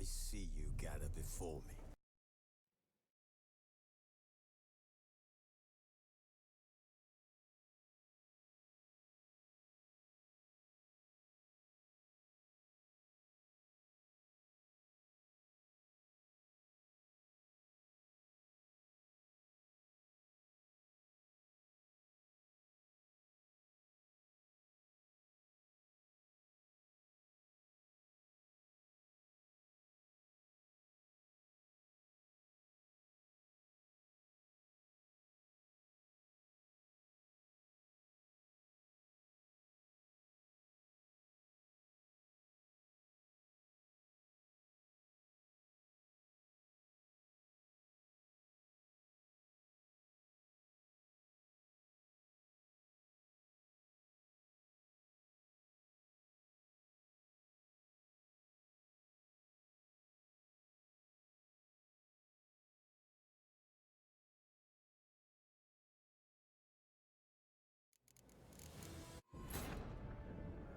see you gather before me.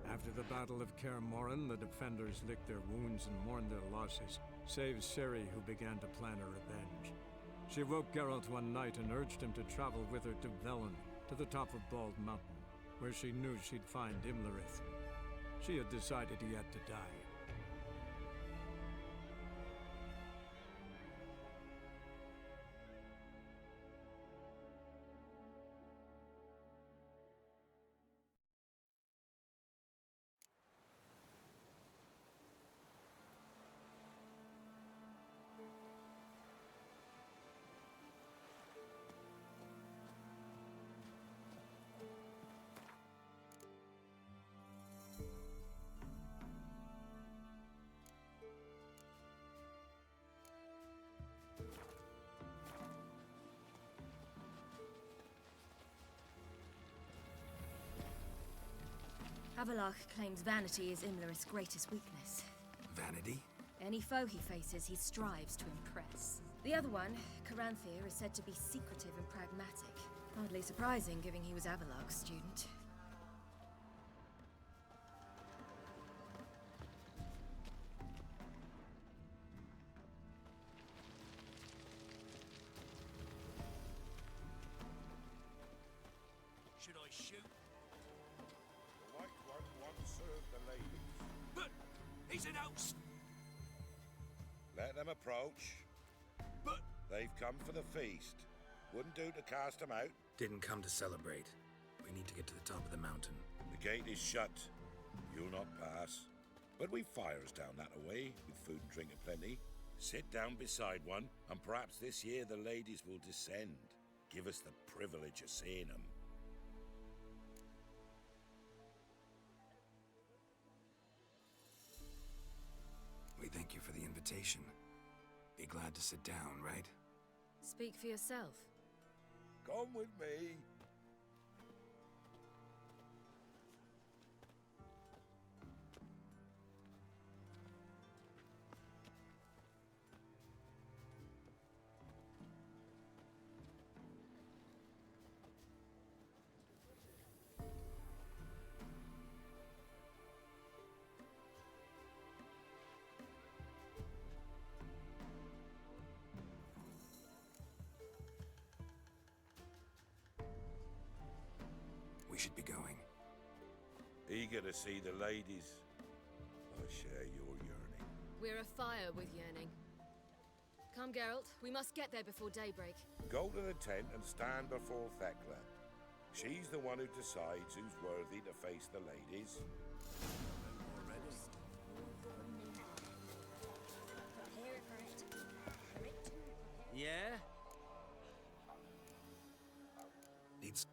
After the Battle of Kaer Morhen, the defenders licked their wounds and mourned their losses, save Ciri, who began to plan a revenge. She woke Geralt one night and urged him to travel with her to Velen, to the top of Bald Mountain, where she knew she'd find Imlerith. She had decided he had to die. Avallac'h claims vanity is Imlerith's greatest weakness. Vanity? Any foe he faces, he strives to impress. The other one, Caranthir, is said to be secretive and pragmatic. Hardly surprising, given he was Avallac'h's student. Should I shoot? The White One wants serve the ladies. But he's an outst. Let them approach. But They've come for the feast. Wouldn't do to cast them out. Didn't come to celebrate. We need to get to the top of the mountain. The gate is shut. You'll not pass. But we've fires down that away, with food and drink aplenty. Sit down beside one, and perhaps this year the ladies will descend. Give us the privilege of seeing them. We thank you for the invitation. Be glad to sit down, right? Speak for yourself. Come with me. We should be going. Eager to see the ladies. I share your yearning. We're afire with yearning. Come, Geralt. We must get there before daybreak. Go to the tent and stand before Thekla. She's the one who decides who's worthy to face the ladies. yeah. Needs...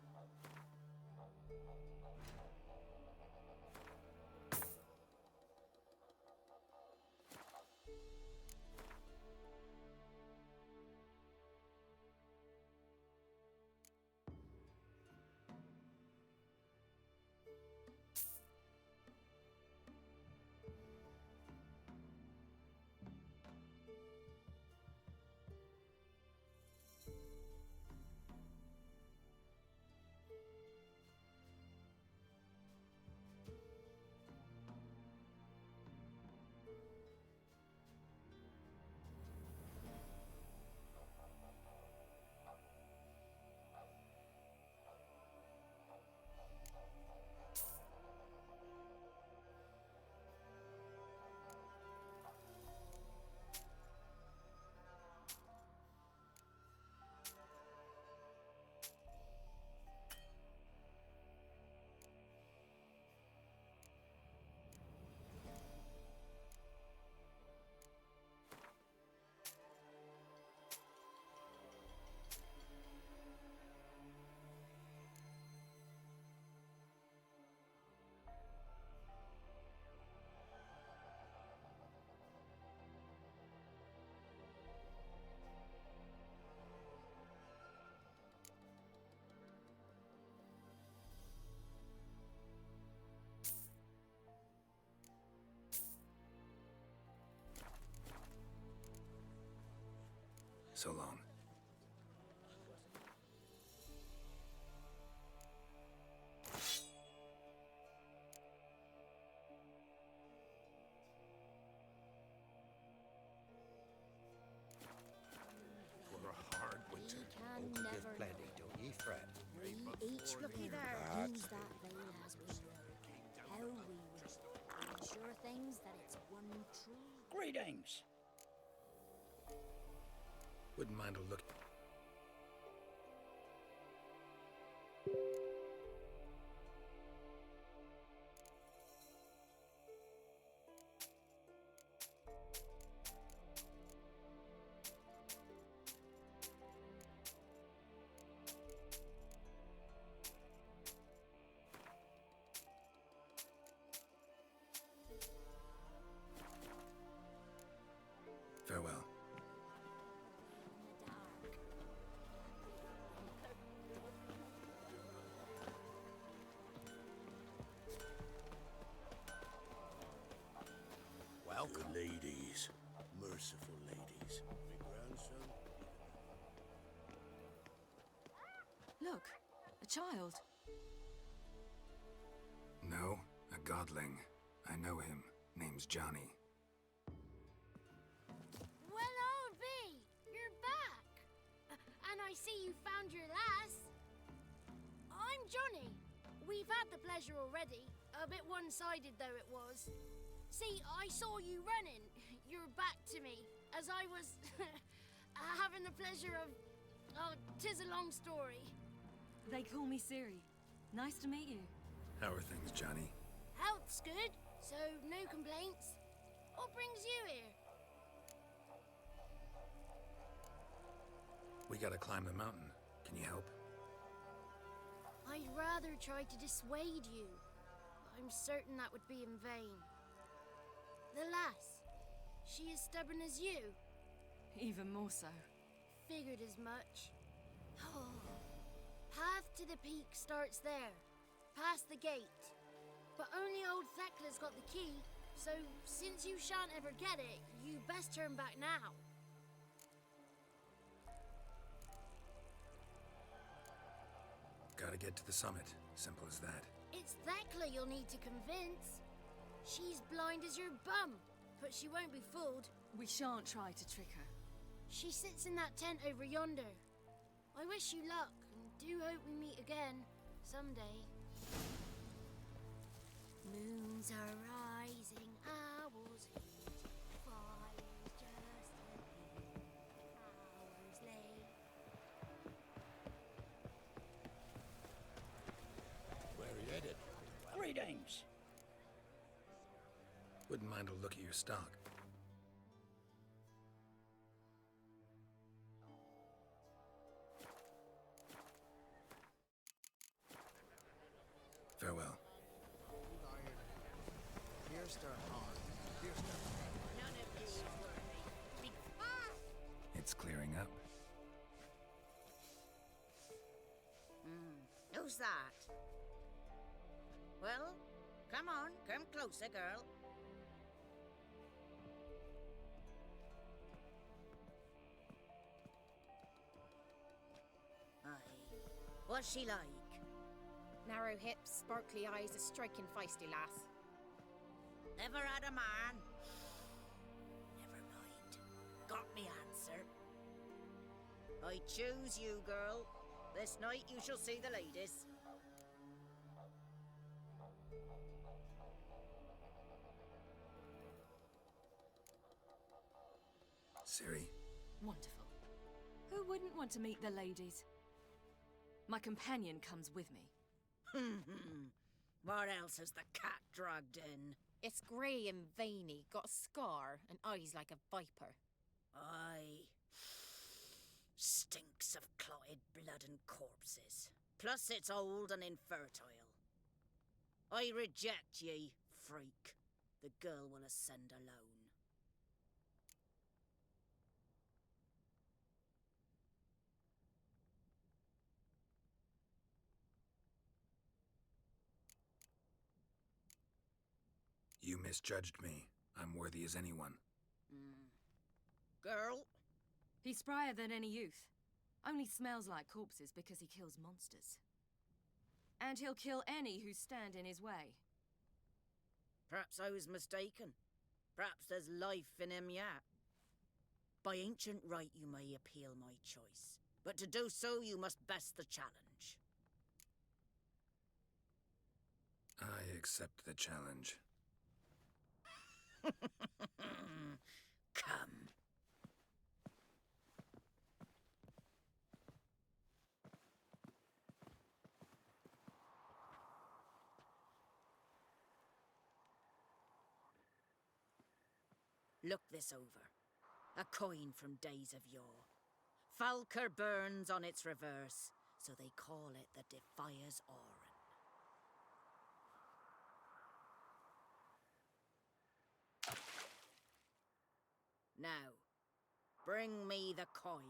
So long. For a hard winter. Can Open never with plenty, don't ye fret. we each look at our use that veil as we will. How we will ensure things that it's one true. Greetings. Wouldn't mind a look. Farewell. In the dark. Welcome. The ladies. Merciful ladies. My grandson. Look, a child. No, a godling. I know him. Name's Johnny. Well, old B, you're back. And I see you found your lass. I'm Johnny. We've had the pleasure already. A bit one-sided though it was. See, I saw you running. You're back to me, as I was having the pleasure of... Oh, 'tis a long story. They call me Ciri. Nice to meet you. How are things, Johnny? Health's good, so no complaints. What brings you here? We gotta climb the mountain. Can you help? I'd rather try to dissuade you. I'm certain that would be in vain. The lass, she as stubborn as you. Even more so. Figured as much. Path to the peak starts there, past the gate. But only old Thekla's got the key, so since you shan't ever get it, you best turn back now. Gotta get to the summit. Simple as that. It's Thekla you'll need to convince. She's blind as your bum, but she won't be fooled. We shan't try to trick her. She sits in that tent over yonder. I wish you luck, and do hope we meet again, someday. Moons are rising, owls hate, fires just appear, hours late. Where are you headed? Greetings. Wouldn't mind a look at your stock. Farewell. Pierced her heart. Pierced her It's clearing up. Who's that? Well, come on, come closer, girl. Aye. What's she like? Narrow hips, sparkly eyes, a striking feisty lass. Never had a man? Never mind. Got me answer. I choose you, girl. This night you shall see the ladies. Ciri, Wonderful. Who wouldn't want to meet the ladies? My companion comes with me. What else has the cat dragged in? It's grey and veiny, got a scar, and eyes like a viper. Aye. Stinks of clotted blood and corpses. Plus it's old and infertile. I reject ye, freak. The girl will ascend alone. you misjudged me. I'm worthy as anyone. Girl, He's sprier than any youth. Only smells like corpses because he kills monsters. And he'll kill any who stand in his way. Perhaps I was mistaken. Perhaps there's life in him yet. By ancient right you may appeal my choice, but to do so you must best the challenge. I accept the challenge. Come. Look this over. A coin from days of yore. Falker burns on its reverse, so they call it the Defier's Oran. Now, bring me the coin.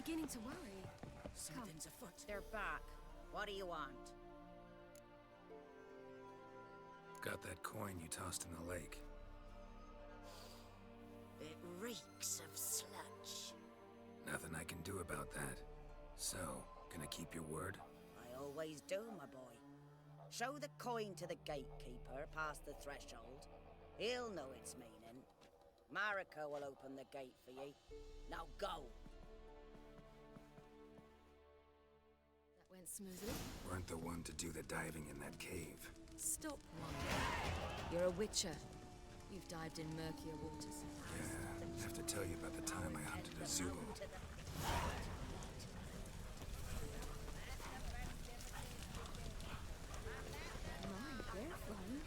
beginning to worry. Something's afoot. They're back. What do you want? Got that coin you tossed in the lake. It reeks of sludge. Nothing I can do about that. So, gonna keep your word? I always do, my boy. Show the coin to the gatekeeper past the threshold. He'll know its meaning. Marika will open the gate for ye. Now go! That went smoothly. Weren't the one to do the diving in that cave. Stop one. You're a witcher. You've dived in murkier waters. Yeah, I have to tell you about the time I hunted a Zulu. My, they're fun.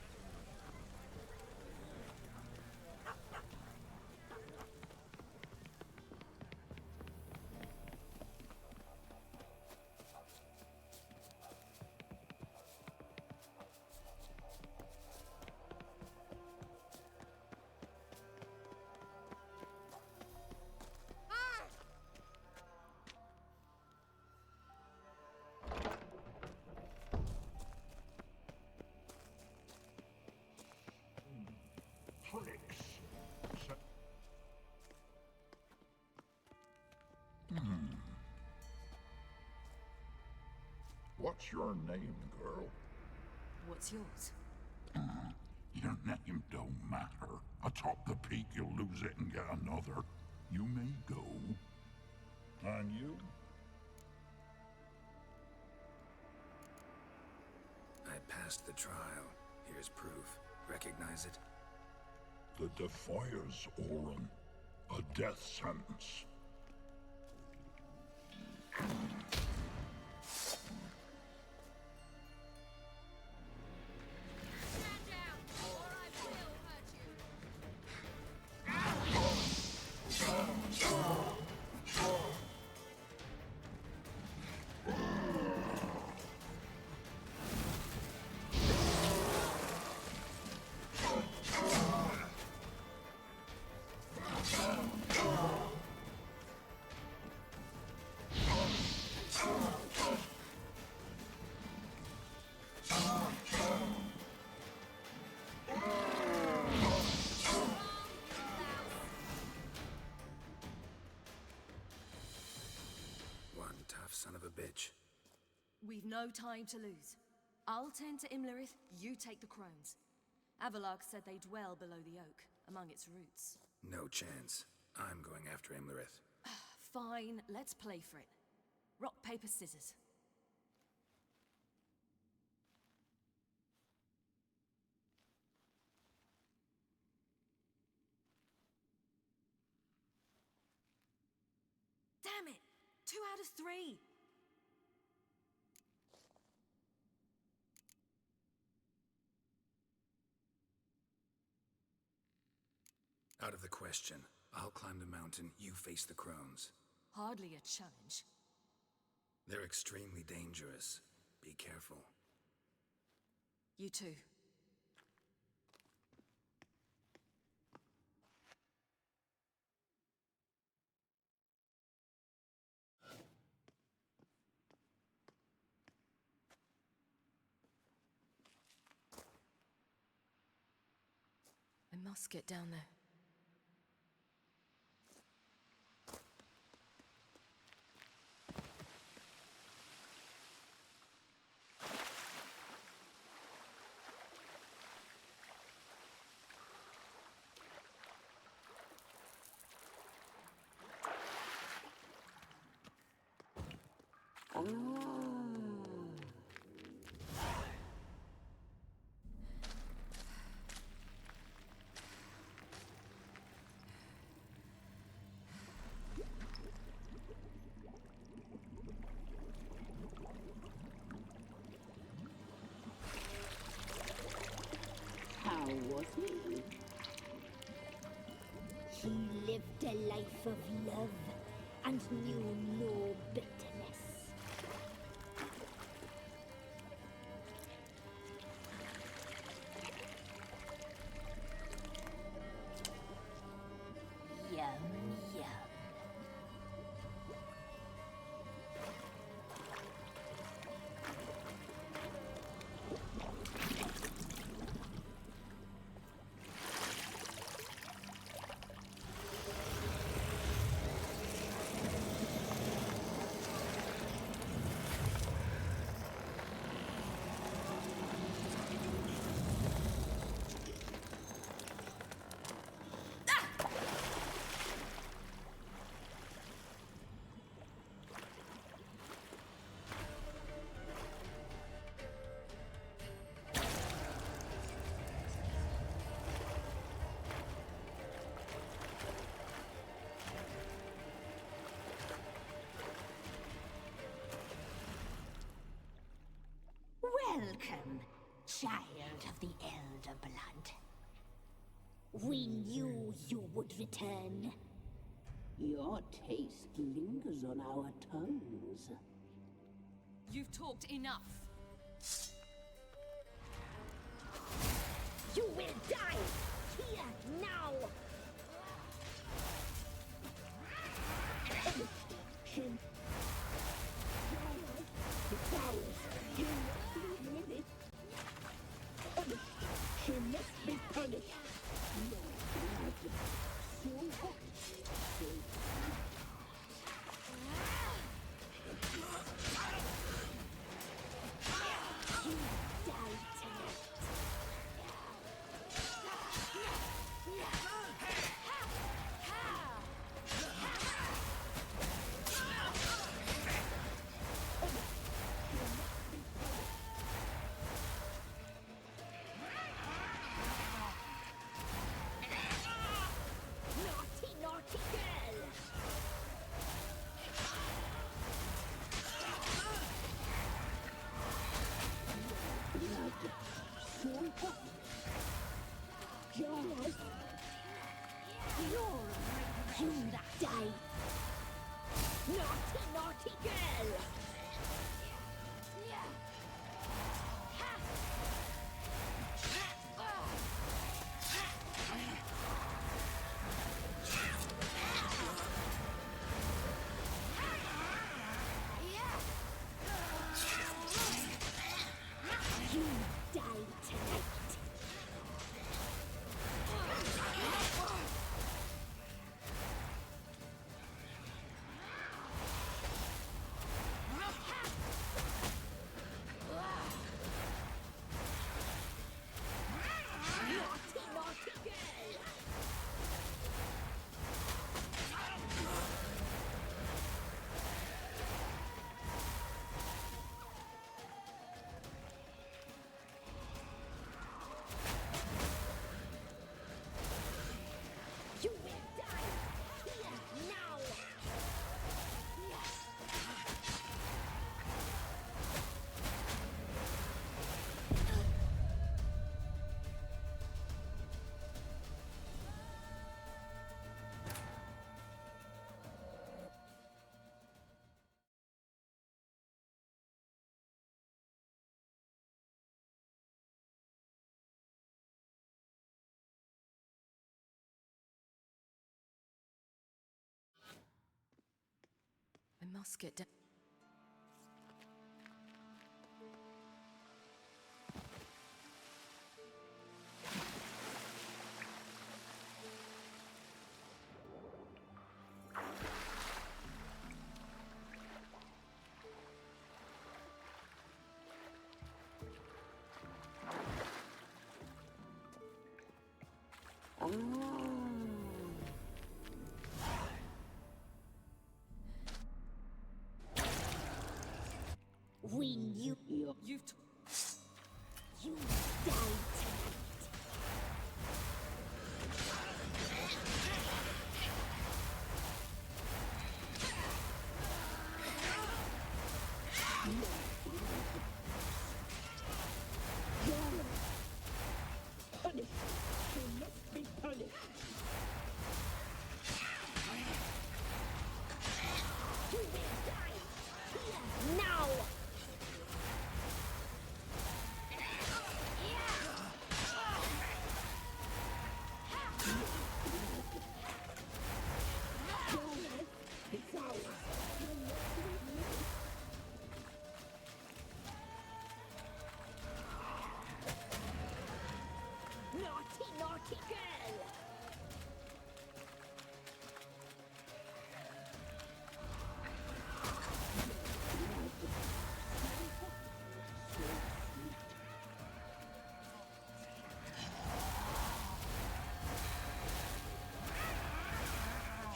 What's your name, girl? What's yours? Your name don't matter. Atop the peak, you'll lose it and get another. You may go. And you? I passed the trial. Here's proof. Recognize it? The Defier's Orin. A death sentence. Son of a bitch. We've no time to lose. I'll tend to Imlerith, you take the crones. Avalok said they dwell below the oak, among its roots. No chance. I'm going after Imlerith. Fine, let's play for it. Rock, paper, scissors. Damn it! 2 out of 3! Out of the question. I'll climb the mountain, you face the crones. Hardly a challenge. They're extremely dangerous. Be careful. You too. I must get down there. How was he? He lived a life of love and knew no bitterness. Yum, yum. Welcome, child of the Elder Blood. We knew you would return. Your taste lingers on our tongues. You've talked enough. You will die! Here, now! She must be punished. I must get down. We knew you. You've You died tonight. Punished. She must be punished. You will die here now. Naughty, naughty girl!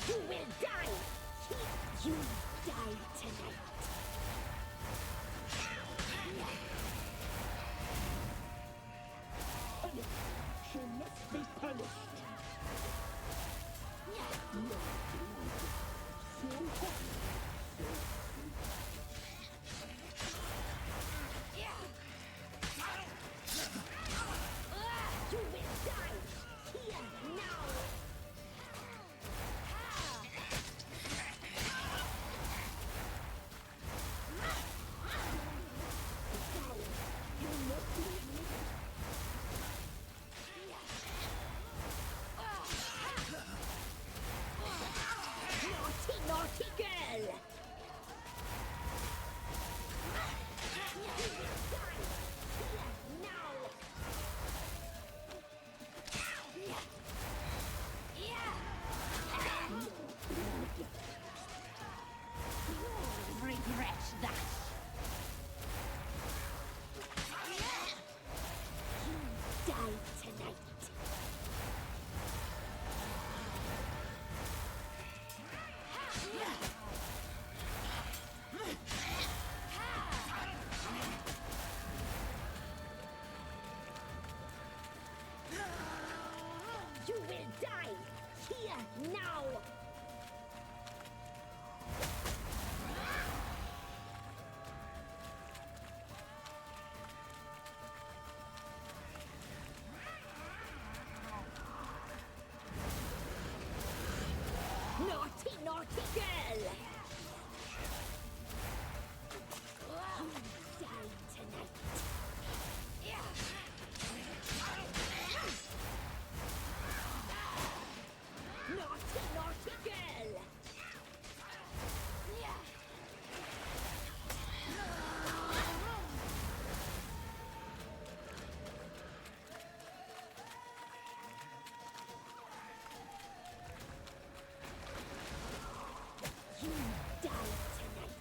You will die! You die tonight! She must be punished. Naughty, naughty girl! You die tonight. Naughty, naughty girl! You die tonight.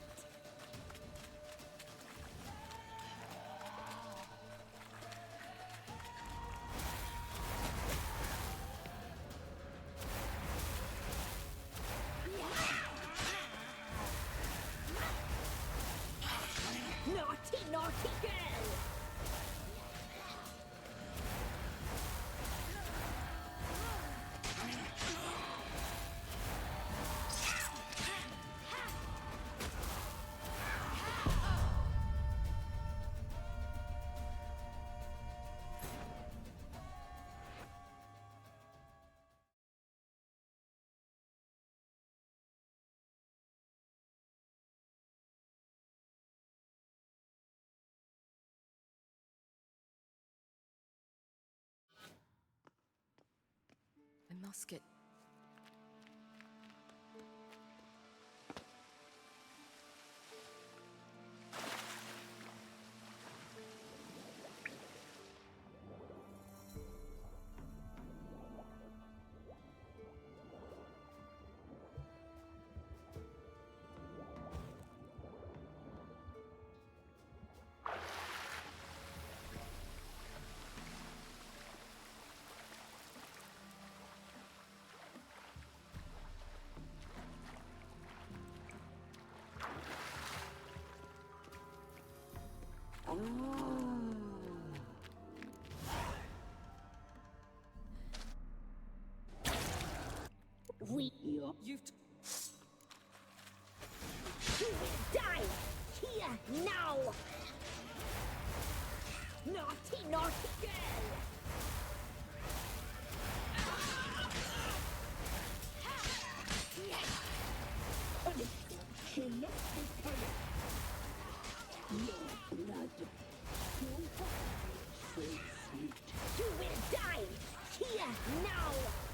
Naughty, naughty girl! A musket. You've You will die here now! Naughty, naughty girl! punished. She must be punished. Your blood. So hot, so sweet. You will die here now!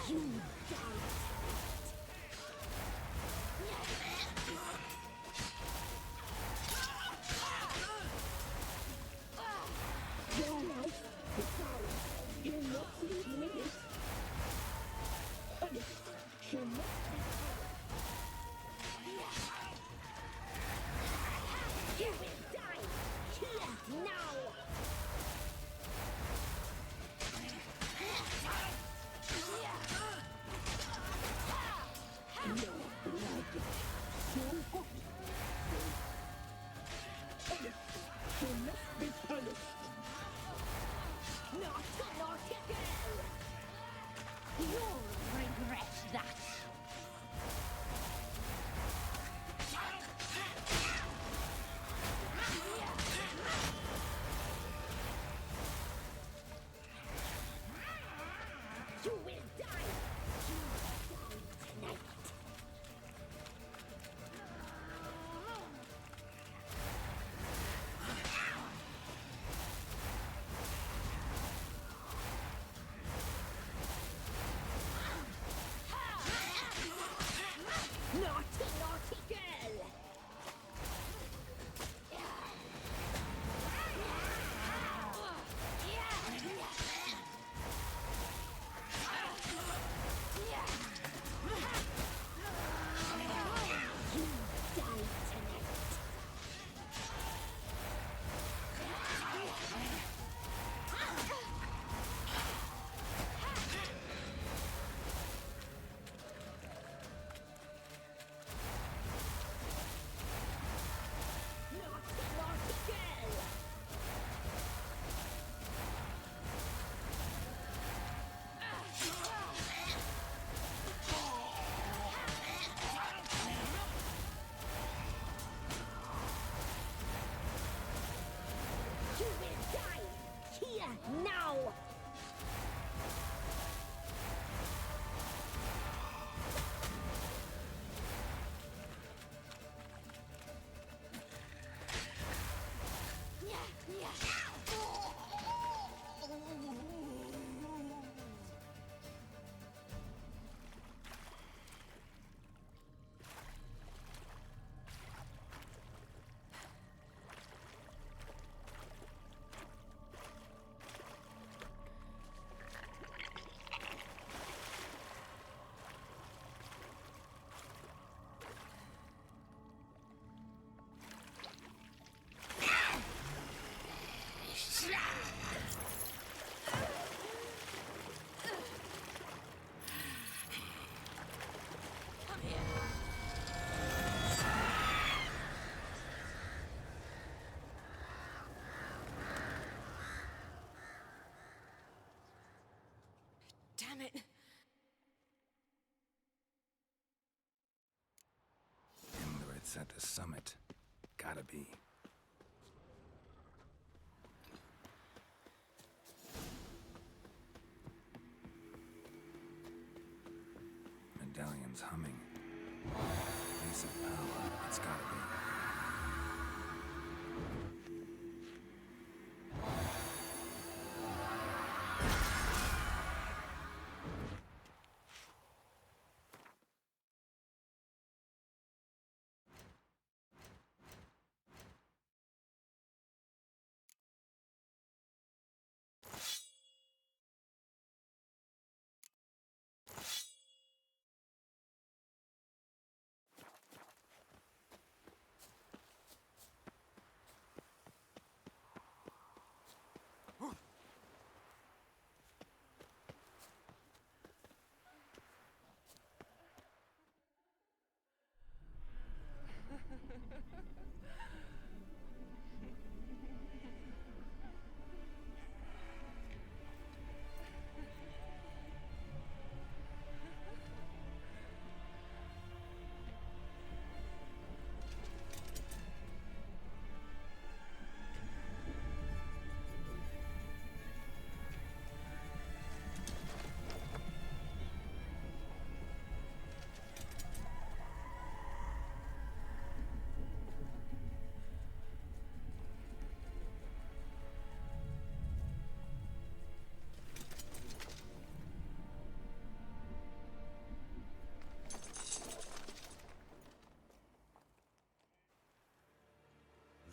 You die Your life is ours. You must leave me. Punished. She must be You will die here now! your blood. So hot, so punished. She must be punished. Naughty, naughty girl! You'll regret that! You will die! You will die tonight! Damn it! Imlerith's at the summit. Gotta be. Medallion's humming. Piece of power. It's gotta be.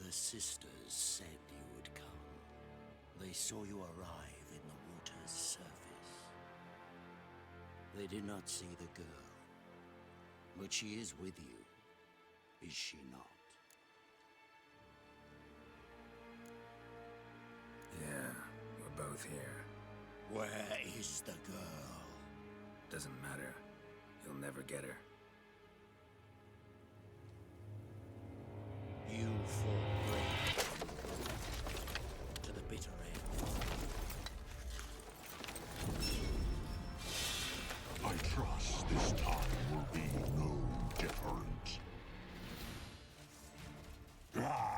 The sisters said you would come. They saw you arrive in the water's surface. They did not see the girl. But she is with you, is she not? Yeah, we're both here. Where is the girl? Doesn't matter. You'll never get her. You fought bravely to the bitter end. I trust this time will be no different. Ah!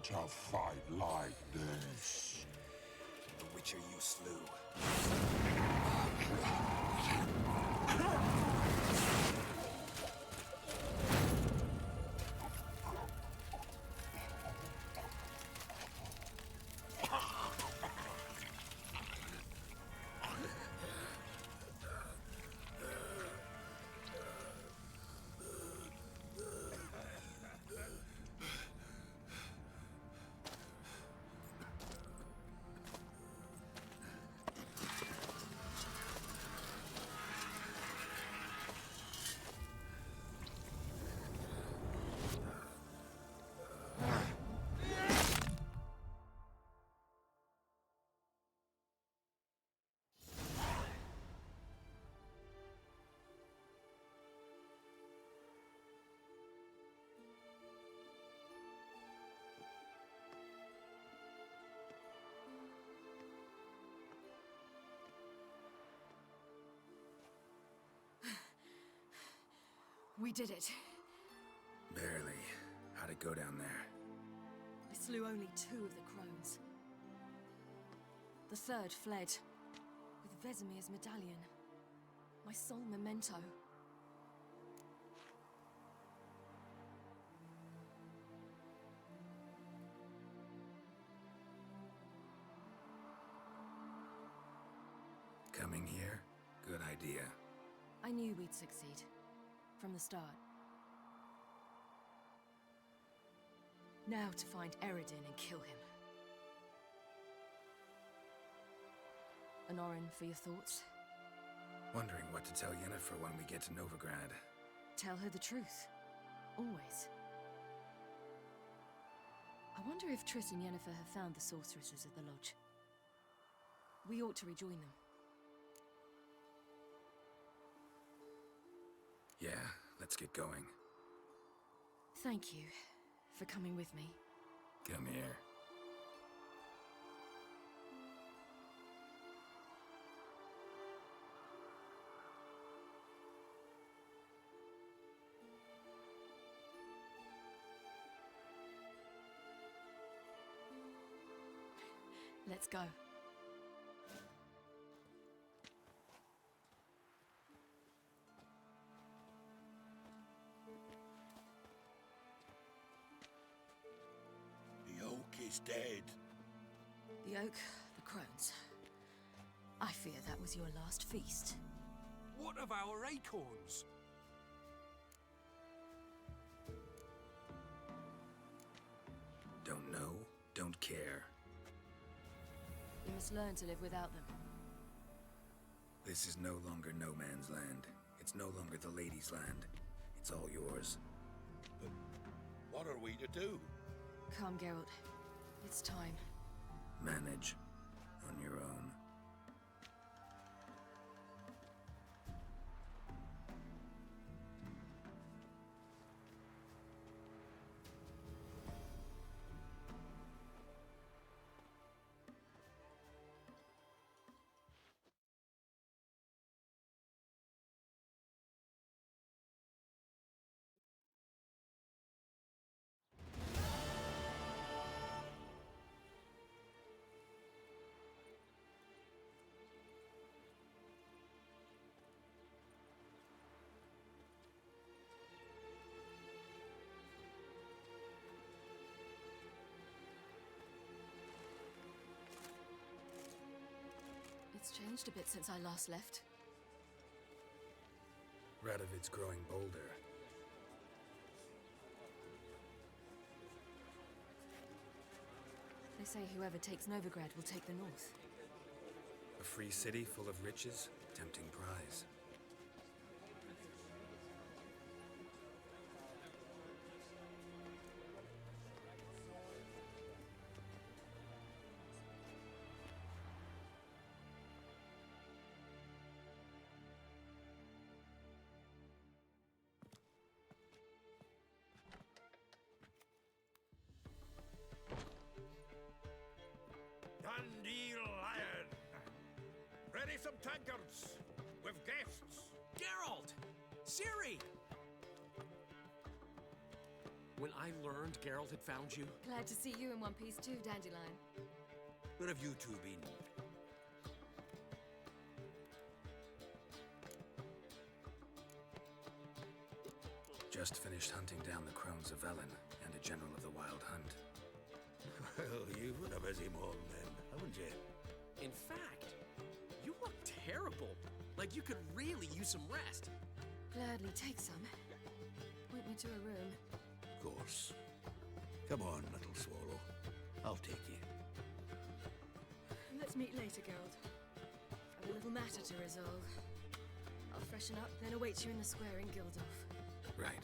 to fight like this. The Witcher you slew. We did it. Barely. How'd it go down there? I slew only 2 of the crones. The third fled, with Vesemir's medallion. My sole memento. Coming here? Good idea. I knew we'd succeed. From the start. Now to find Eredin and kill him. Honorin, for your thoughts? Wondering what to tell Yennefer when we get to Novigrad. Tell her the truth. Always. I wonder if Triss and Yennefer have found the sorceresses at the lodge. We ought to rejoin them. Yeah, let's get going. Thank you for coming with me. Come here. Let's go. The oak is dead. The oak, the crones. I fear that was your last feast. What of our acorns? Don't know, don't care. You must learn to live without them. This is no longer no man's land. It's no longer the lady's land. It's all yours. But what are we to do? Come, Geralt. It's time. Manage on your own. It's changed a bit since I last left. Radovid's growing bolder. They say whoever takes Novigrad will take the north. A free city full of riches, tempting prize. Dandelion! Ready some tankards! With guests! Geralt! Ciri! when I learned Geralt had found you? Glad to see you in one piece too, Dandelion. Where have you two been? Just finished hunting down the crones of Velen and a general of the Wild Hunt. Well, you've had a busy morning then, haven't you? In fact, you look terrible. Like you could really use some rest. Gladly take some. Point me to a room. Of course. Come on, little swallow. I'll take you. Let's meet later, Geralt. I've a little matter to resolve. I'll freshen up, then await you in the square in Gildorf. Right.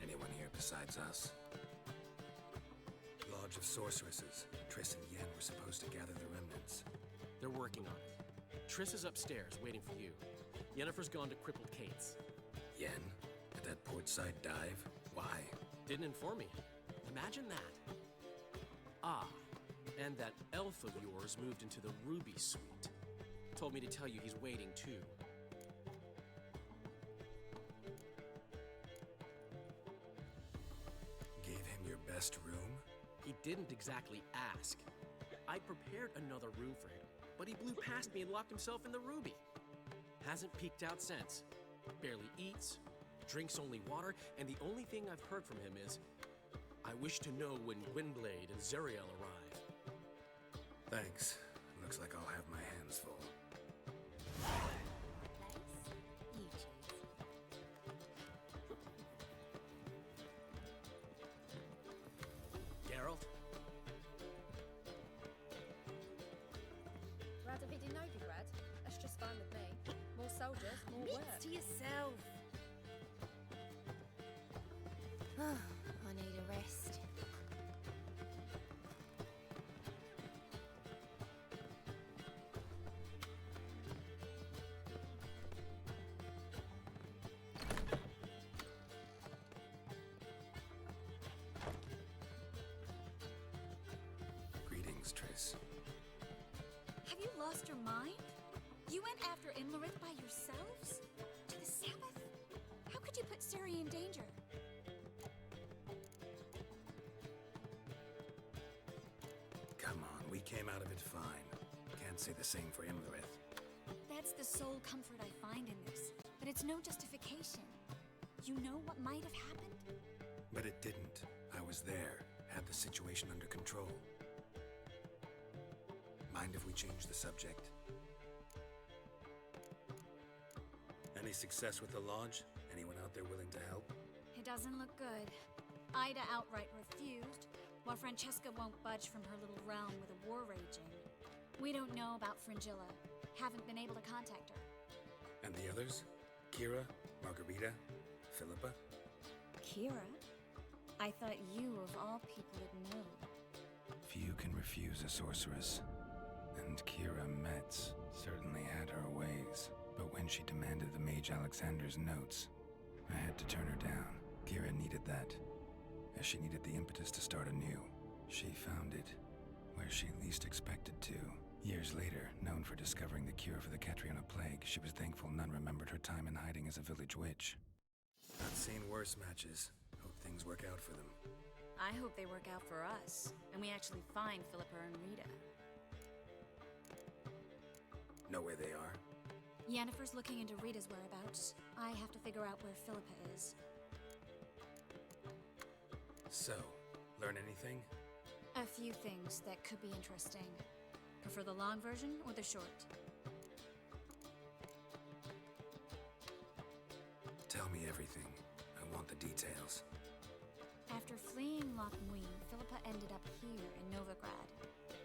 Anyone here besides us? Lodge of Sorceresses. Triss and Yen were supposed to gather the remnants. They're working on it. Triss is upstairs, waiting for you. Yennefer's gone to Crippled Kate's. Yen? At that portside dive? Why? Didn't inform me. Imagine that. Ah, and that elf of yours moved into the Ruby Suite. Told me to tell you he's waiting too. Gave him your best room? He didn't exactly ask. I prepared another room for him, but he blew past me and locked himself in the Ruby. Hasn't peeked out since. Barely eats, drinks only water, and the only thing I've heard from him is, I wish to know when Gwynblade and Zariel arrive. Thanks. Looks like I'll have my hands full. You choose. Geralt? Brad, if it didn't know you, Brad, that's just fine with me. More soldiers, more work. To yourself. I need a rest. Greetings, Triss. Have you lost your mind? You went after Imlerith by yourselves? To the Sabbath? How could you put Ciri in danger? Come on, we came out of it fine. Can't say the same for Imlerith. That's the sole comfort I find in this. But it's no justification. You know what might have happened? But it didn't. I was there, had the situation under control. Mind if we change the subject? Any success with the Lodge? Anyone out there willing to help? It doesn't look good. Ida outright refused, while Francesca won't budge from her little realm with a war raging. We don't know about Fringilla. Haven't been able to contact her. And the others? Kira? Margarita? Philippa? Kira? I thought you, of all people, would know. Few can refuse a sorceress. And Kira Metz certainly had her ways. But when she demanded the Mage Alexander's notes, I had to turn her down. Kira needed that, as she needed the impetus to start anew. She found it where she least expected to. Years later, known for discovering the cure for the Catriona plague, she was thankful none remembered her time in hiding as a village witch. I've seen worse matches. Hope things work out for them. I hope they work out for us, and we actually find Philippa and Rita. Know where they are? Yennefer's looking into Rita's whereabouts. I have to figure out where Philippa is. So, learn anything? A few things that could be interesting. Prefer the long version or the short? Tell me everything. I want the details. After fleeing Loch Muin, Philippa ended up here in Novigrad.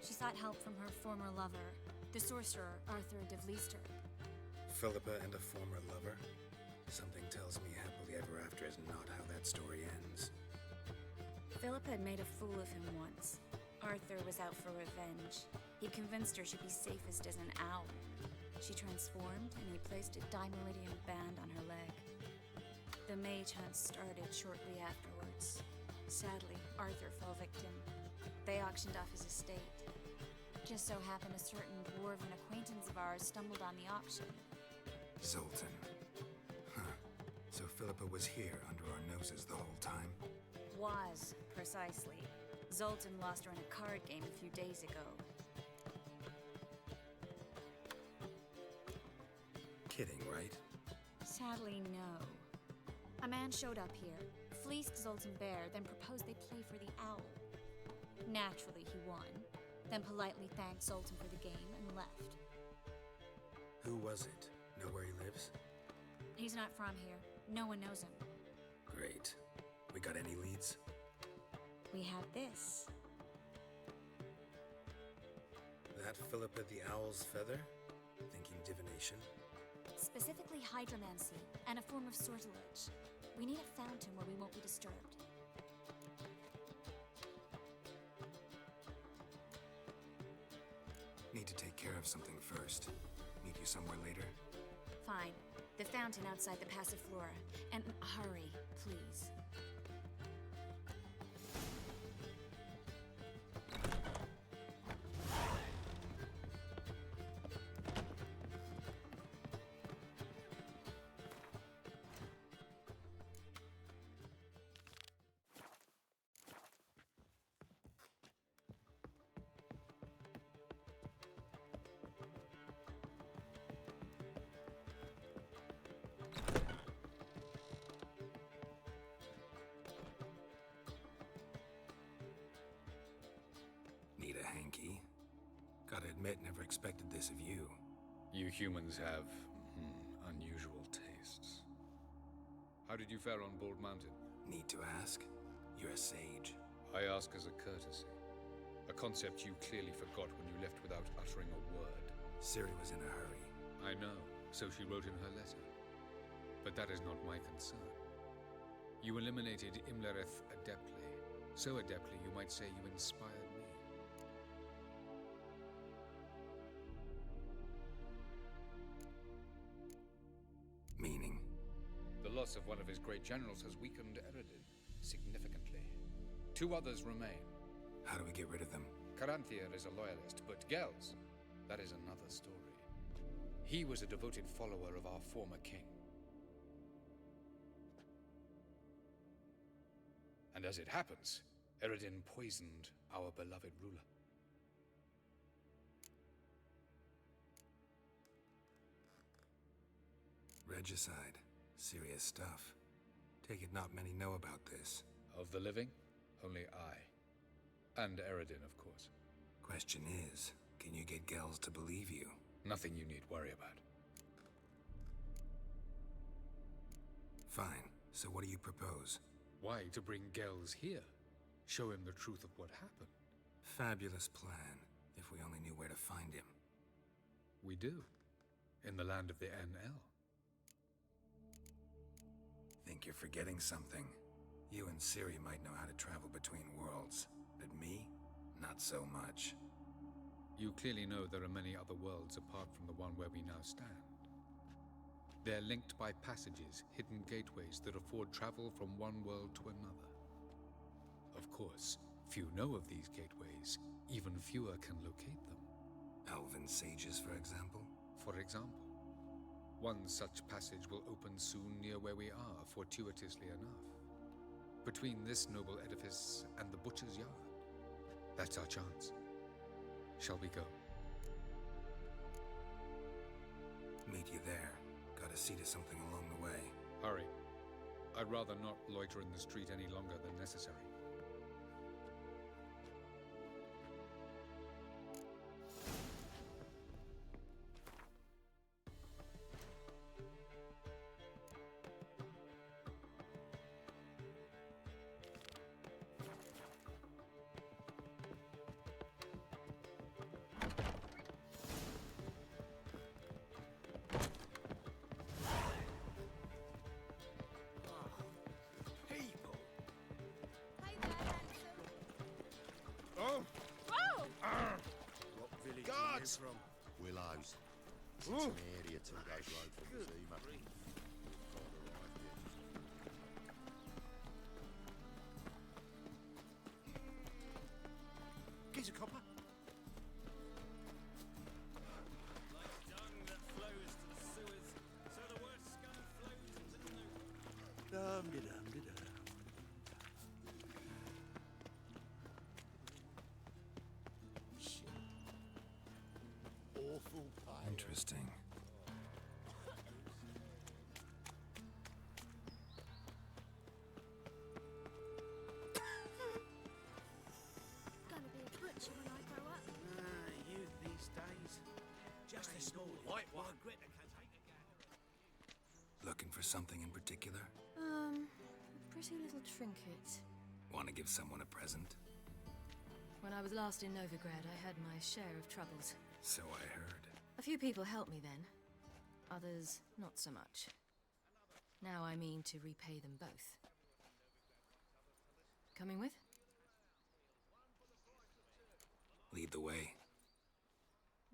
She sought help from her former lover, the sorcerer Arthur de Vlister. Philippa and a former lover? Something tells me happily ever after is not how that story ends. Philippa had made a fool of him once. Arthur was out for revenge. He convinced her she'd be safest as an owl. She transformed, and he placed a Dimeridian band on her leg. The mage hunt started shortly afterwards. Sadly, Arthur fell victim. They auctioned off his estate. Just so happened a certain dwarven acquaintance of ours stumbled on the auction. Zoltan. Huh. So Philippa was here under our noses the whole time? Was, precisely. Zoltan lost her in a card game a few days ago. Kidding, right? Sadly, no. A man showed up here, fleeced Zoltan bare, then proposed they play for the owl. Naturally, he won, then politely thanked Zoltan for the game and left. Who was it? Know where he lives? He's not from here. No one knows him. Great. We got any leads? We have this. That Philippa the Owl's feather? Thinking divination? Specifically hydromancy, and a form of sortilege. We need a fountain where we won't be disturbed. Need to take care of something first. Meet you somewhere later? Fine. The fountain outside the Passiflora. And hurry, please. Need a hanky? Gotta admit, never expected this of you. You humans have unusual tastes. How did you fare on Bald Mountain? Need to ask? You're a sage. I ask as a courtesy. A concept you clearly forgot when you left without uttering a word. Ciri was in a hurry. I know, so she wrote in her letter. But that is not my concern. You eliminated Imlerith adeptly. So adeptly, you might say you inspired me. Meaning? The loss of one of his great generals has weakened Eredin significantly. 2 others remain. How do we get rid of them? Caranthier is a loyalist, but Gels, that is another story. He was a devoted follower of our former king. And as it happens, Eredin poisoned our beloved ruler. Regicide. Serious stuff. Take it not many know about this. Of the living, only I. And Eredin, of course. Question is, can you get Gels to believe you? Nothing you need worry about. Fine. So what do you propose? Why to bring Gels here? Show him the truth of what happened. Fabulous plan, if we only knew where to find him. We do. In the land of the NL. Think you're forgetting something. You and Ciri might know how to travel between worlds, but me? Not so much. You clearly know there are many other worlds apart from the one where we now stand. They're linked by passages, hidden gateways that afford travel from one world to another. Of course, few know of these gateways. Even fewer can locate them. Elven sages, for example? For example. One such passage will open soon near where we are, fortuitously enough. Between this noble edifice and the butcher's yard. That's our chance. Shall we go? Meet you there. Gotta see to something along the way. Hurry. I'd rather not loiter in the street any longer than necessary. From Willows. It's an area 2 days road from the sea, mate. Gives a copper. awful pale. Interesting. Gonna be a butcher when I grow up. Youth these days. Just a small white one. Looking for something in particular? A pretty little trinket. Want to give someone a present? When I was last in Novigrad, I had my share of troubles. So I heard. A few people helped me then. Others, not so much. Now I mean to repay them both. Coming with? Lead the way.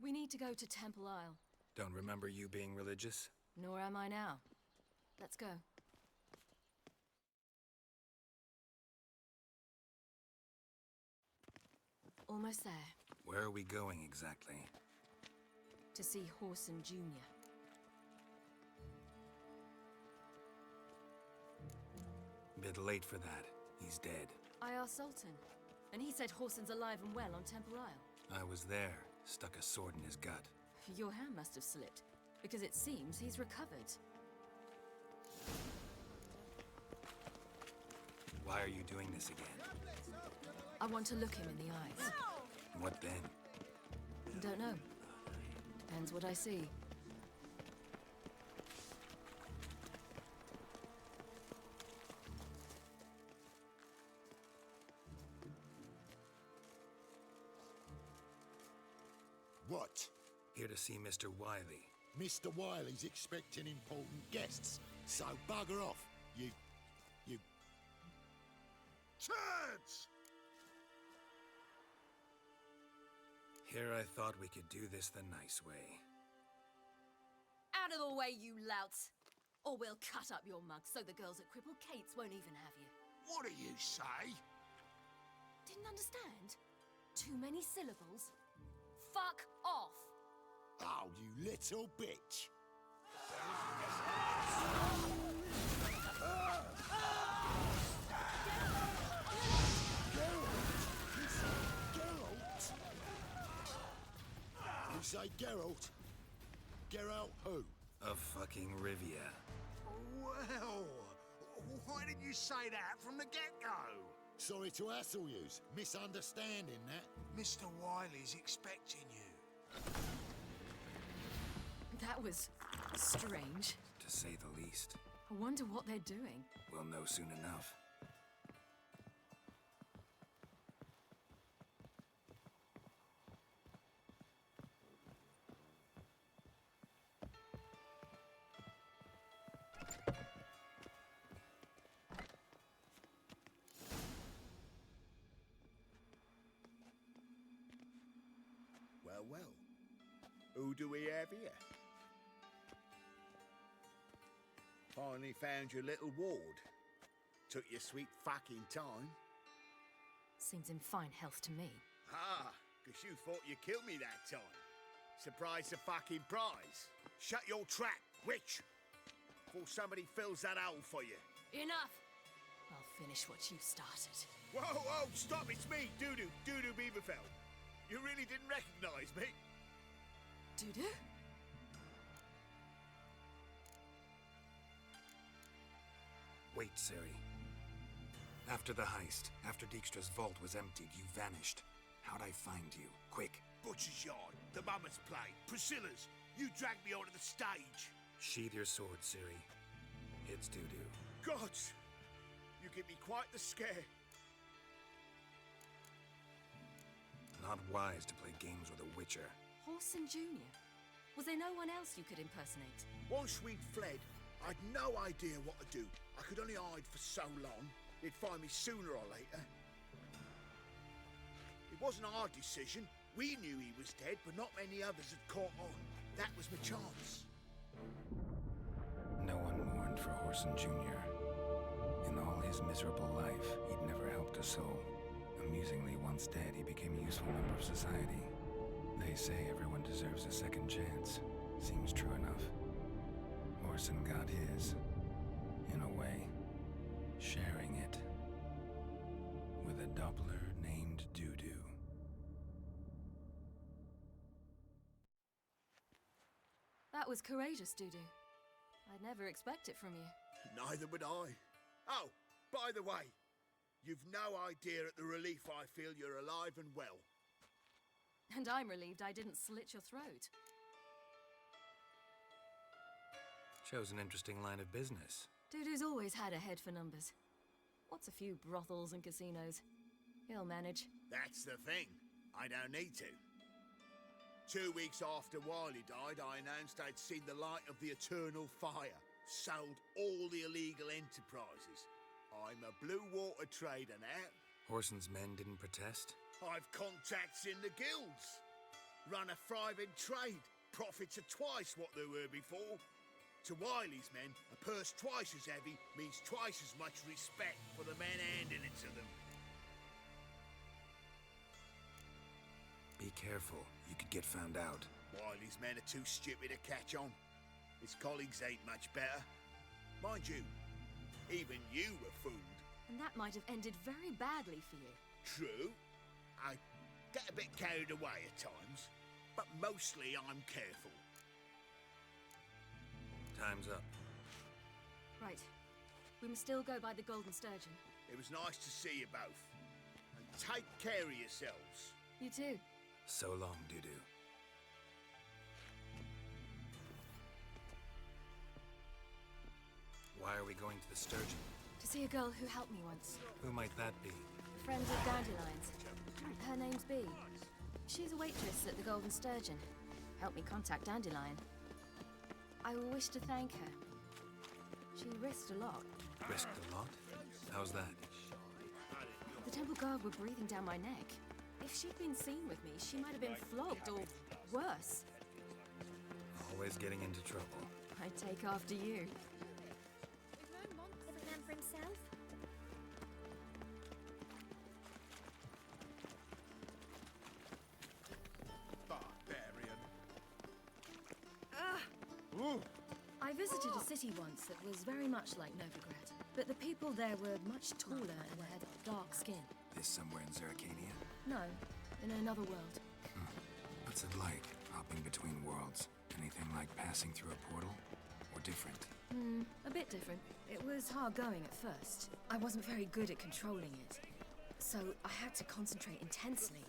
We need to go to Temple Isle. Don't remember you being religious? Nor am I now. Let's go. Almost there. Where are we going exactly? To see Horson Jr. Bit late for that. He's dead. I asked Sultan, and he said Horson's alive and well on Temple Isle. I was there. Stuck a sword in his gut. Your hand must have slipped, because it seems he's recovered. Why are you doing this again? I want to look him in the eyes. What then? Don't know. Depends what I see. What? Here to see Mr. Wiley. Mr. Wiley's expecting important guests, so bugger off, you... Turds! Here I thought we could do this the nice way. Out of the way, you louts! Or we'll cut up your mug so the girls at Cripple Kate's won't even have you. What do you say? Didn't understand? Too many syllables? Fuck off! Oh, you little bitch! You say Geralt? Geralt who? Of fucking Rivia. Well, why didn't you say that from the get-go? Sorry to hassle yous. Misunderstanding that. Mr. Wiley's expecting you. That was strange. To say the least. I wonder what they're doing. We'll know soon enough. Well. Who do we have here? Finally found your little ward. Took your sweet fucking time. Seems in fine health to me. Ah, because you thought you killed me that time. Surprise the fucking prize. Shut your trap, witch! Before somebody fills that hole for you. Enough! I'll finish what you started. Whoa, stop, it's me, Dudu Beaverfell. You really didn't recognize me? Dudu? Wait, Ciri. After the heist, after Dijkstra's vault was emptied, you vanished. How'd I find you? Quick. Butcher's Yard, the Mama's Play, Priscilla's. You dragged me onto the stage. Sheathe your sword, Ciri. It's Dudu. Gods! You give me quite the scare. Not wise to play games with a witcher. Horson Jr. Was there no one else you could impersonate? Once we'd fled, I'd no idea what to do. I could only hide for so long. They'd find me sooner or later. It wasn't our decision. We knew he was dead, but not many others had caught on. That was my chance. No one mourned for Horson Jr. In all his miserable life, he'd never helped a soul. Amusingly, once dead, he became a useful member of society. They say everyone deserves a second chance. Seems true enough. Horson got his, in a way, sharing it with a Doppler. That was courageous, Dudu. I'd never expect it from you. Neither would I. Oh, by the way, you've no idea at the relief I feel you're alive and well. And I'm relieved I didn't slit your throat. Chose an interesting line of business. Dudu's always had a head for numbers. What's a few brothels and casinos? He'll manage. That's the thing. I don't need to. 2 weeks after Wiley died, I announced I'd seen the light of the eternal fire. Sold all the illegal enterprises. I'm a blue water trader now. Horson's men didn't protest? I've contacts in the guilds. Run a thriving trade. Profits are twice what they were before. To Wiley's men, a purse twice as heavy means twice as much respect for the men handing it to them. Be careful. You could get found out. Wiley's men are too stupid to catch on. His colleagues ain't much better. Mind you, even you were fooled. And that might have ended very badly for you. True. I get a bit carried away at times, but mostly I'm careful. Time's up. Right. We must still go by the Golden Sturgeon. It was nice to see you both. And take care of yourselves. You too. So long, Dudu. Why are we going to the Sturgeon? To see a girl who helped me once. Who might that be? Friend of Dandelion's. Her name's Bee. She's a waitress at the Golden Sturgeon. Helped me contact Dandelion. I wish to thank her. She risked a lot. Risked a lot? How's that? The Temple Guard were breathing down my neck. If she'd been seen with me, she might have been flogged or worse. Always getting into trouble. I'd take after you. Give a man for himself? Barbarian. I visited a city once that was very much like Novigrad, but the people there were much taller and had dark skin. This somewhere in Zerrikania? No, in another world. What's it like, hopping between worlds? Anything like passing through a portal? Or different? A bit different. It was hard going at first. I wasn't very good at controlling it. So I had to concentrate intensely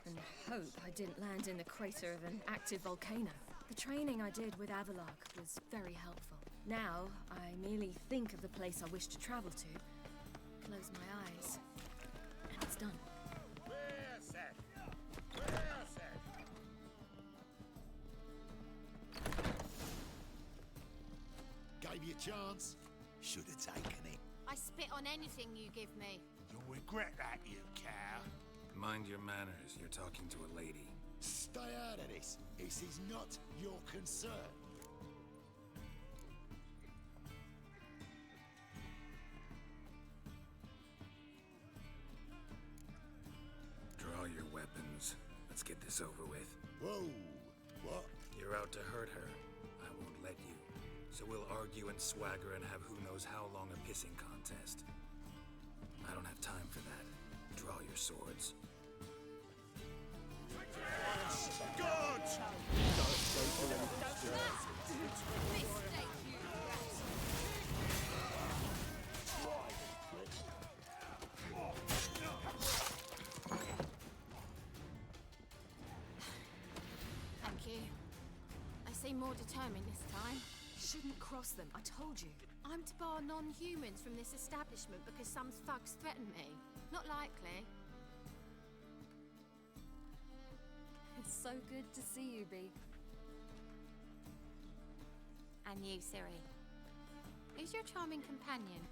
and hope I didn't land in the crater of an active volcano. The training I did with Avalok was very helpful. Now, I merely think of the place I wish to travel to, close my eyes, and it's done. Gave you a chance. Should have taken it. I spit on anything you give me. You'll regret that, you cow. Mind your manners. You're talking to a lady. Stay out of this. This is not your concern. Draw your weapons. Let's get this over with. Whoa. What? You're out to hurt her. I won't let you. So we'll argue and swagger and have who knows how long a pissing contest. I don't have time for that. Draw your swords. God! Thank you. I seem more determined this time. Shouldn't cross them, I told you. I'm to bar non-humans from this establishment because some thugs threaten me. Not likely. It's so good to see you, Bee. And you, Ciri. Who's your charming companion?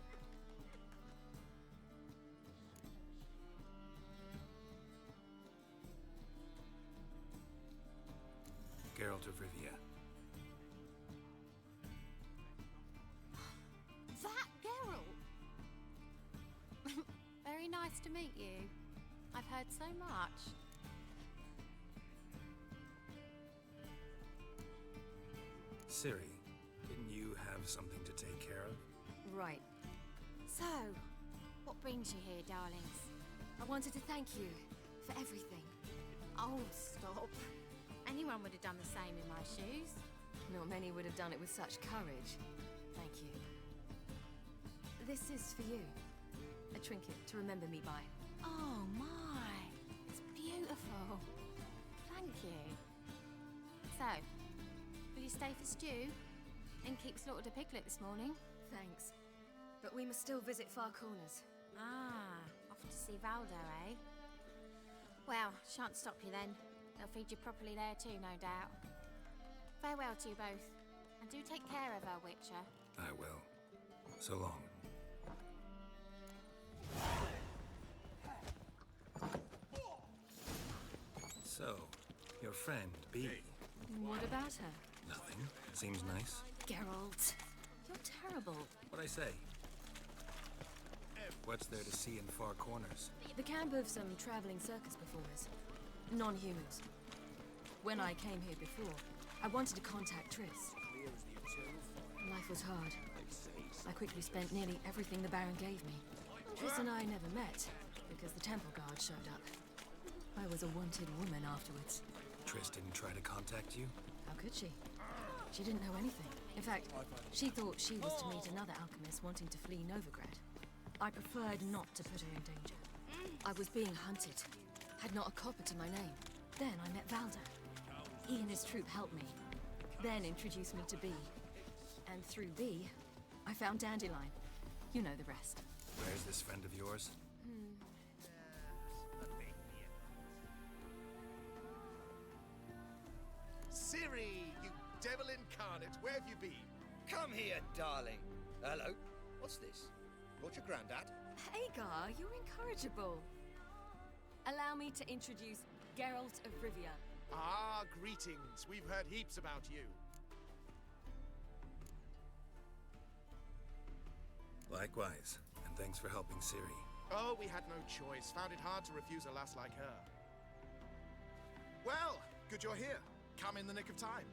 Geralt of Rivia. That Geralt! Very nice to meet you. I've heard so much. Ciri, didn't you have something to take care of? Right. So, what brings you here, darlings? I wanted to thank you for everything. Oh, stop. Anyone would have done the same in my shoes. Not many would have done it with such courage. Thank you. This is for you. A trinket to remember me by. Oh my, it's beautiful. Thank you. So, will you stay for stew? Innkeep slaughtered a piglet this morning. Thanks. But we must still visit Far Corners. Ah, off to see Valdo, eh? Well, shan't stop you then. They'll feed you properly there too, no doubt. Farewell to you both. And do take care of her, Witcher. I will. So long. So, your friend, Bee. What about her? Nothing. Seems nice. Geralt, you're terrible. What'd I say? What's there to see in Far Corners? The camp of some traveling circus performers. Non-humans. When I came here before, I wanted to contact Triss. Life was hard. I quickly spent nearly everything the Baron gave me. Triss and I never met, because the Temple Guard showed up. I was a wanted woman afterwards. Triss didn't try to contact you? How could she? She didn't know anything. In fact, she thought she was to meet another alchemist wanting to flee Novigrad. I preferred not to put her in danger. I was being hunted. Had not a copper to my name. Then I met Valdo. He and his troop helped me. Then introduced me to Bee. And through Bee, I found Dandelion. You know the rest. Where's this friend of yours? Ciri, you devil incarnate, where have you been? Come here, darling. Hello. What's this? Brought your granddad? Hagar, you're incorrigible. Allow me to introduce Geralt of Rivia. Ah, greetings. We've heard heaps about you. Likewise, and thanks for helping Ciri. Oh, we had no choice. Found it hard to refuse a lass like her. Well, good you're here. Come in the nick of time.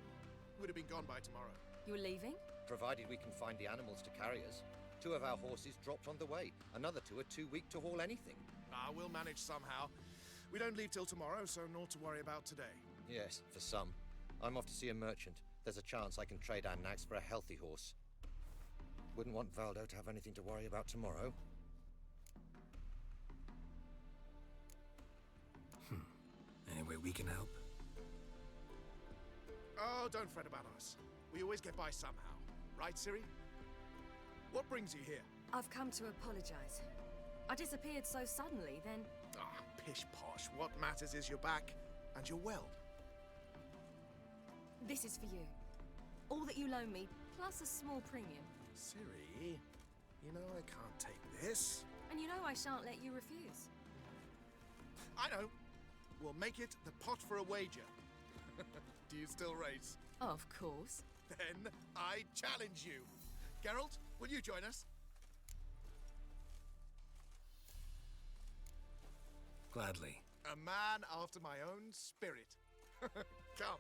Would have been gone by tomorrow. You're leaving? Provided we can find the animals to carry us. 2 of our horses dropped on the way. Another 2 are too weak to haul anything. Ah, we'll manage somehow. We don't leave till tomorrow, so naught to worry about today. Yes, for some. I'm off to see a merchant. There's a chance I can trade our nags for a healthy horse. Wouldn't want Valdo to have anything to worry about tomorrow. Any way we can help? Oh, don't fret about us. We always get by somehow. Right, Ciri? What brings you here? I've come to apologize. I disappeared so suddenly, then... Ah, pish-posh. What matters is you're back, and you're well. This is for you. All that you loan me, plus a small premium. Ciri, you know I can't take this. And you know I shan't let you refuse. I know. We'll make it the pot for a wager. Do you still race? Of course. Then I challenge you. Geralt, will you join us? Gladly. A man after my own spirit. Come.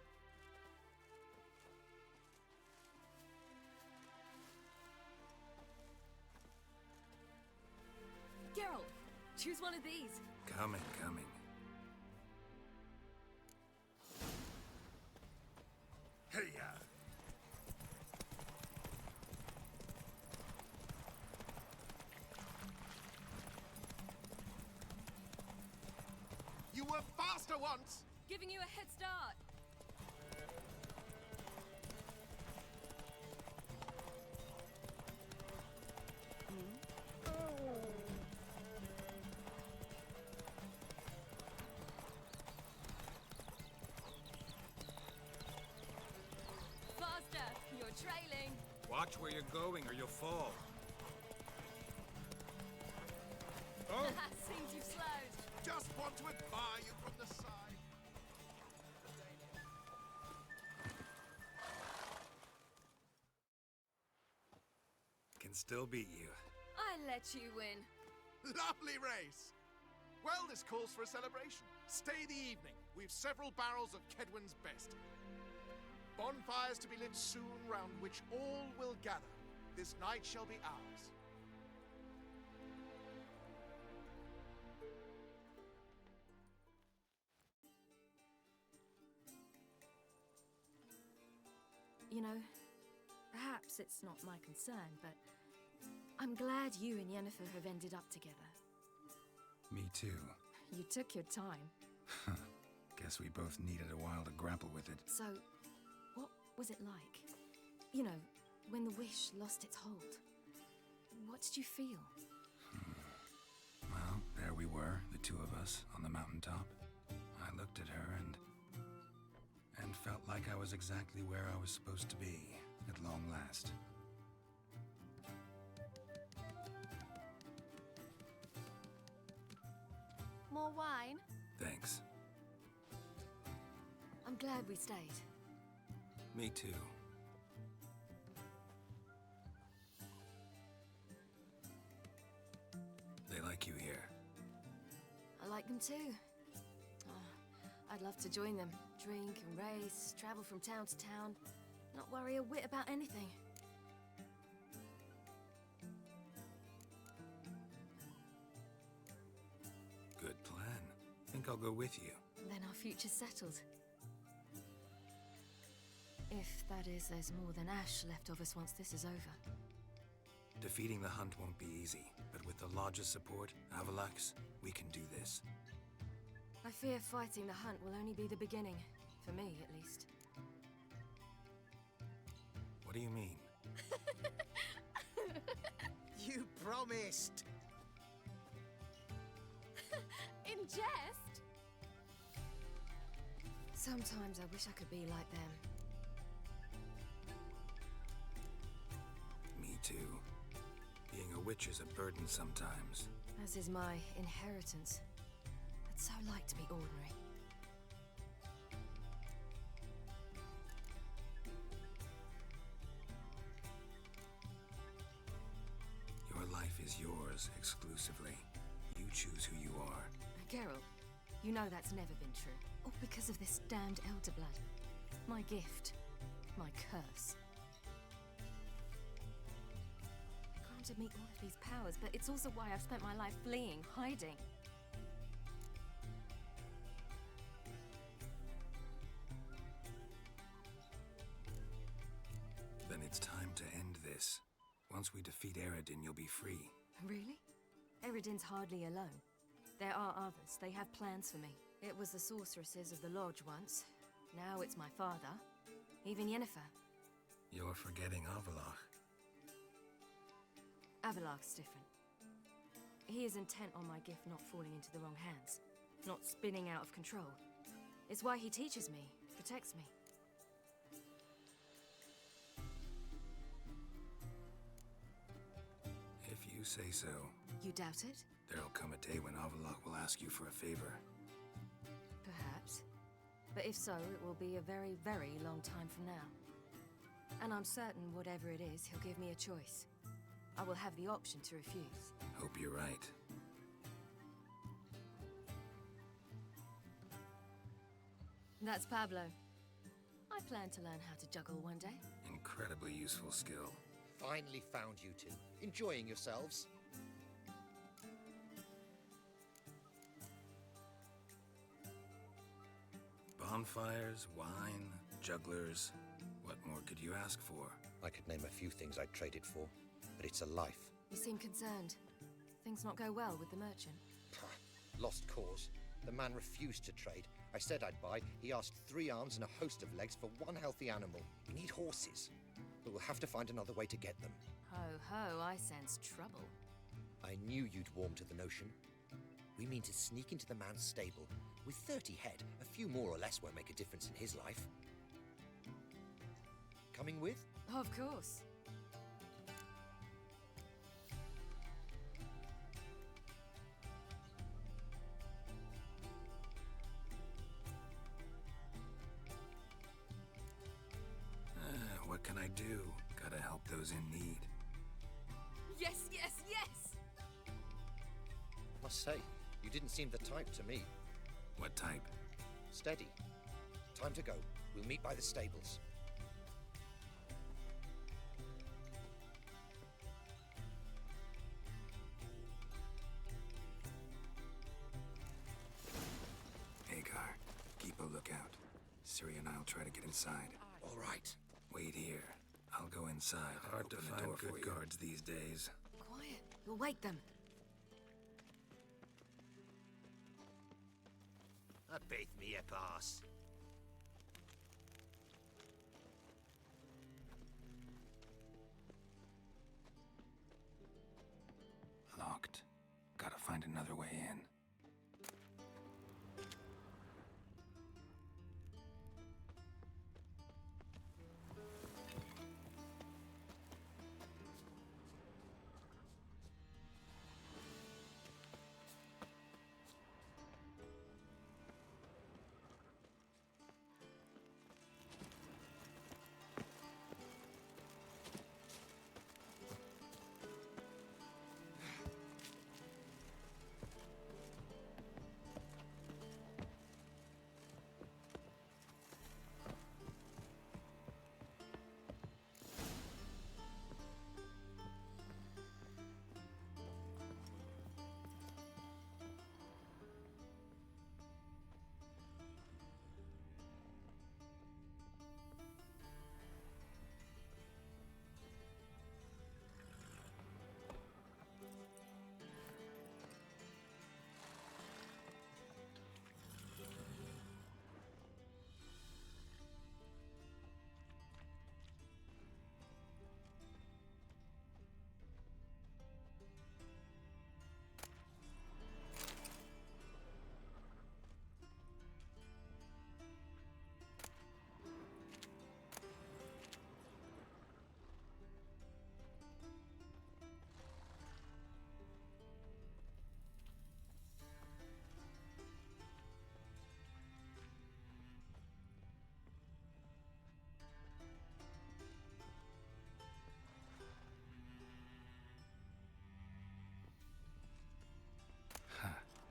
Geralt, choose one of these. Coming. Hey-ya! You were faster once! Giving you a head start. Faster! You're trailing. Watch where you're going or you'll fall. Oh! Seems you've slowed. Just want to admire you from the side. Can still beat you. I let you win. Lovely race! Well, this calls for a celebration. Stay the evening. We've several barrels of Kedwen's best. Bonfires to be lit soon, round which all will gather. This night shall be ours. You know, perhaps it's not my concern, but I'm glad you and Yennefer have ended up together. Me too. You took your time. Guess we both needed a while to grapple with it. So, what was it like? You know, when the wish lost its hold. What did you feel? Well, there we were, the two of us, on the mountaintop. I looked at her and felt like I was exactly where I was supposed to be, at long last. More wine? Thanks. I'm glad we stayed. Me too. They like you here. I like them too. I'd love to join them. Drink and race, travel from town to town, not worry a whit about anything. Good plan. Think I'll go with you. Then our future's settled. If that is, there's more than ash left of us once this is over. Defeating the hunt won't be easy, but with the Lodge's support, Avalax, we can do this. I fear fighting the hunt will only be the beginning. For me, at least. What do you mean? You promised! In jest? Sometimes I wish I could be like them. Me too. Being a witch is a burden sometimes. As is my inheritance. I'd so like to be ordinary. Your life is yours exclusively. You choose who you are. Geralt, you know that's never been true. All because of this damned Elder Blood. My gift. My curse. Granted me all of these powers, but it's also why I've spent my life fleeing, hiding. Then it's time to end this. Once we defeat Eredin, you'll be free. Really? Eredin's hardly alone. There are others. They have plans for me. It was the sorceresses of the Lodge once. Now it's my father. Even Yennefer. You're forgetting Avallac'h. Avallac'h's different. He is intent on my gift not falling into the wrong hands. Not spinning out of control. It's why he teaches me, protects me. If you say so. You doubt it? There'll come a day when Avallac'h will ask you for a favor. Perhaps. But if so, it will be a very, very long time from now. And I'm certain whatever it is, he'll give me a choice. I will have the option to refuse. Hope you're right. That's Pablo. I plan to learn how to juggle one day. Incredibly useful skill. Finally found you two. Enjoying yourselves? Bonfires, wine, jugglers. What more could you ask for? I could name a few things I'd trade it for, but it's a life. You seem concerned. Things not go well with the merchant. Lost cause. The man refused to trade. I said I'd buy. He asked 3 arms and a host of legs for 1 healthy animal. We need horses. But we'll have to find another way to get them. Ho ho, I sense trouble. I knew you'd warm to the notion. We mean to sneak into the man's stable. With 30 head, a few more or less won't make a difference in his life. Coming with? Of course. What can I do? Gotta help those in need. Yes, yes, yes! Must say, you didn't seem the type to me. What type? Steady. Time to go. We'll meet by the stables. Hagar, keep a lookout. Ciri and I'll try to get inside. All right. Wait here. I'll go inside. Hard to find good guards these days. Quiet. You'll wake them. A bit me a pass. Locked. Gotta find another way in.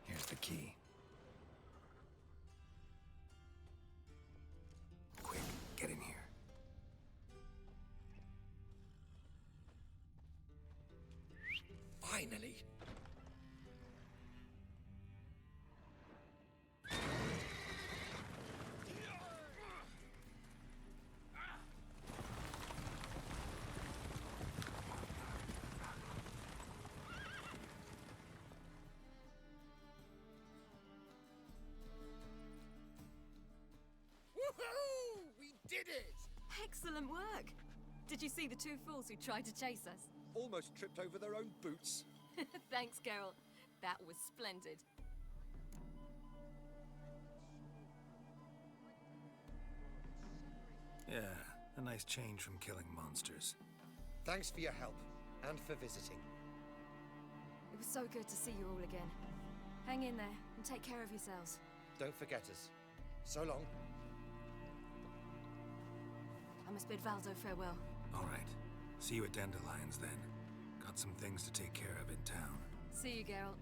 Here's the key. Quick, get in here. Finally! Woohoo! We did it! Excellent work! Did you see the two fools who tried to chase us? Almost tripped over their own boots. Thanks, Geralt. That was splendid. Yeah, a nice change from killing monsters. Thanks for your help, and for visiting. It was so good to see you all again. Hang in there, and take care of yourselves. Don't forget us. So long. I must bid Valdo farewell. All right. See you at Dandelions then. Got some things to take care of in town. See you, Geralt.